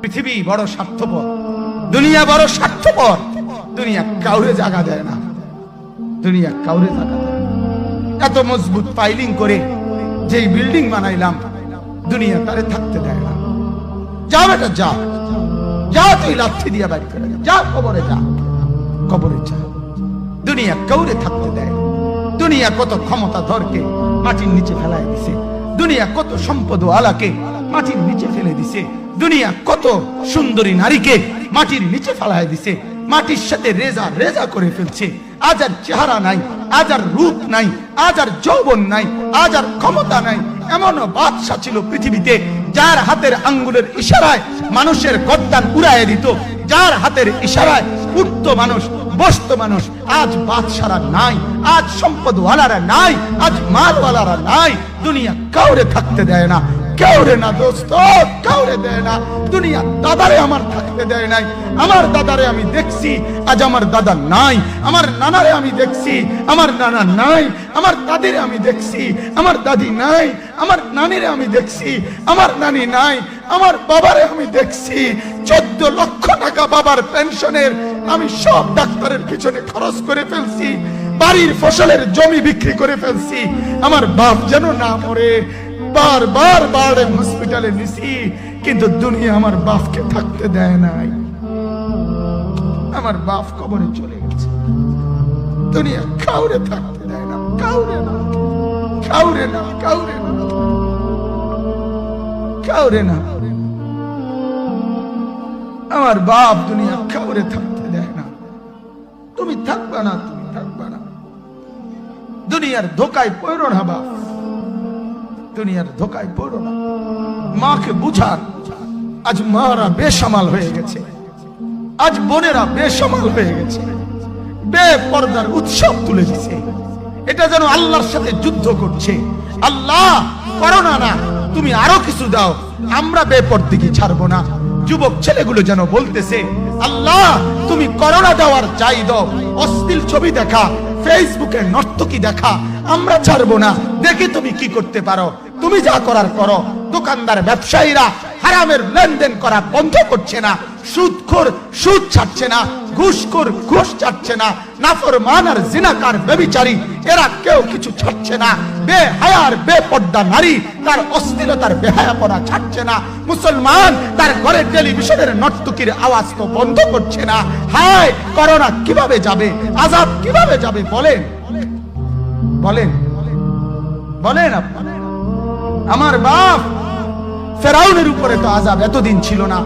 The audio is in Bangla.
পৃথিবী বড় স্বার্থপর, দুনিয়া বড় স্বার্থপর। দুনিয়া কাউরে জায়গা দেয় না, দুনিয়া কাউরে জায়গা দেয় না। এত মজবুত ফাইলিং করে যেই বিল্ডিং বানাইলাম, দুনিয়া তারে থাকতে দেয় না। যা বেটা যা, যা তুই লাথি দিয়া বাড়ি করে যা, কবরে যা, কবরে যা। দুনিয়া কাউরে থাকতে দেয় না। দুনিয়া কত ক্ষমতাধরকে মাটির নিচে ফেলায় দিছে, দুনিয়া কত সম্পদ আলাকে মাটির নিচে ফেলে দিছে, দুনিয়া কত সুন্দরী নারীকে মাটির নিচে ফেলায় দিছে, মাটির সাথে রেজা রেজা করে ফেলছে। আজ আর চেহারা নাই, আজ আর রূপ নাই, আজ আর যৌবন নাই, আজ আর ক্ষমতা নাই। এমন বাদশা ছিল পৃথিবীতে যার হাতের আঙ্গুলের ইশারায় মানুষের গর্দান উড়াইয়া দিত, যার হাতের ইশারায় উঠতো মানুষ, বসতো মানুষ। আজ বাদশারা নাই, আজ সম্পদওয়ালারা নাই, আজ মালওয়ালারা নাই। দুনিয়া কাউরে থাকতে দেয় না, কাউরে না দোস্ত, কাউরে দেয় না। দুনিয়া দাদারে আমার থাকতে দেয় নাই। আমার দাদারে আমি দেখছি, আজ আমার দাদা নাই। আমার নানারে আমি দেখছি, আমার নানা নাই। আমার দাদিরে আমি দেখছি, আমার দাদি নাই। আমার নানিরে আমি দেখছি, আমার নানি নাই। আমার বাবারে আমি দেখছি, 14 লক্ষ টাকা বাবার পেনশনের আমি সব ডাক্তারের পিছনে খরচ করে ফেলছি, বাড়ির ফসলের জমি বিক্রি করে ফেলছি। আমার বাপ যেন না মরে বারবার বারে হসপিটালে নিছি, কিন্তু দুনিয়া আমার বাপকে থাকতে দেয় নাই। আমার বাপ কবরে চলে গেছে, দুনিয়া কাউরে থাকতে দেয় না, কাউরে না, কাউরে না, কাউরে না, কাউরে না। আমার বাপ দুনিয়া কাউরে থাকতে দেয় না। তুমি থাকবা না, তুমি থাকবা না। দুনিয়ার ধোকায় পড়ো না বাপ, দুনিয়ার ধোকায় পড়ো না। মাকে বুঝান, আজ মারা বেসামাল হয়ে গেছে, আজ বোনেরা বেসামাল হয়ে গেছে, বেপরদার উৎসব তুলে দিছে। এটা যেন আল্লাহর সাথে যুদ্ধ করছে। আল্লাহ করোনা না, তুমি আরো কিছু দাও, আমরা বেপরদিকে ছাড়বো না। যুবক ছেলেগুলো যেন বলতেছে, আল্লাহ তুমি করোনা দেওয়ার চাই দাও, অশ্লীল ছবি দেখা, ফেসবুকে নর্তকী দেখা, আমরা ছাড়বো না। দেখি তুমি কি করতে পারো, তুমি যা করার করো। দোকানদার ব্যবসায়ীরা হারামের লেনদেন করা বন্ধ করছে না, সুদখোর সুদ ছাড়ছে না, ঘুষখোর ঘুষ ছাড়ছে না, নাফরমান আর জিনাকার ব্যভিচারী এরা কেউ কিছু ছাড়ছে না। বেহায়ার বেপর্দা নারী তার অশ্লীলতার বেহায়াপনা ছাড়ছে না। মুসলমান তার ঘরে টেলিভিশনের নর্তকীর আওয়াজ তো বন্ধ করছে না। হায় করোনা কিভাবে যাবে, আযাব কিভাবে যাবে বলেন, বলেন, বলেন আপনি। আমার বাপ ফেরাউনের উপরে তো আযাব এতদিন ছিল না।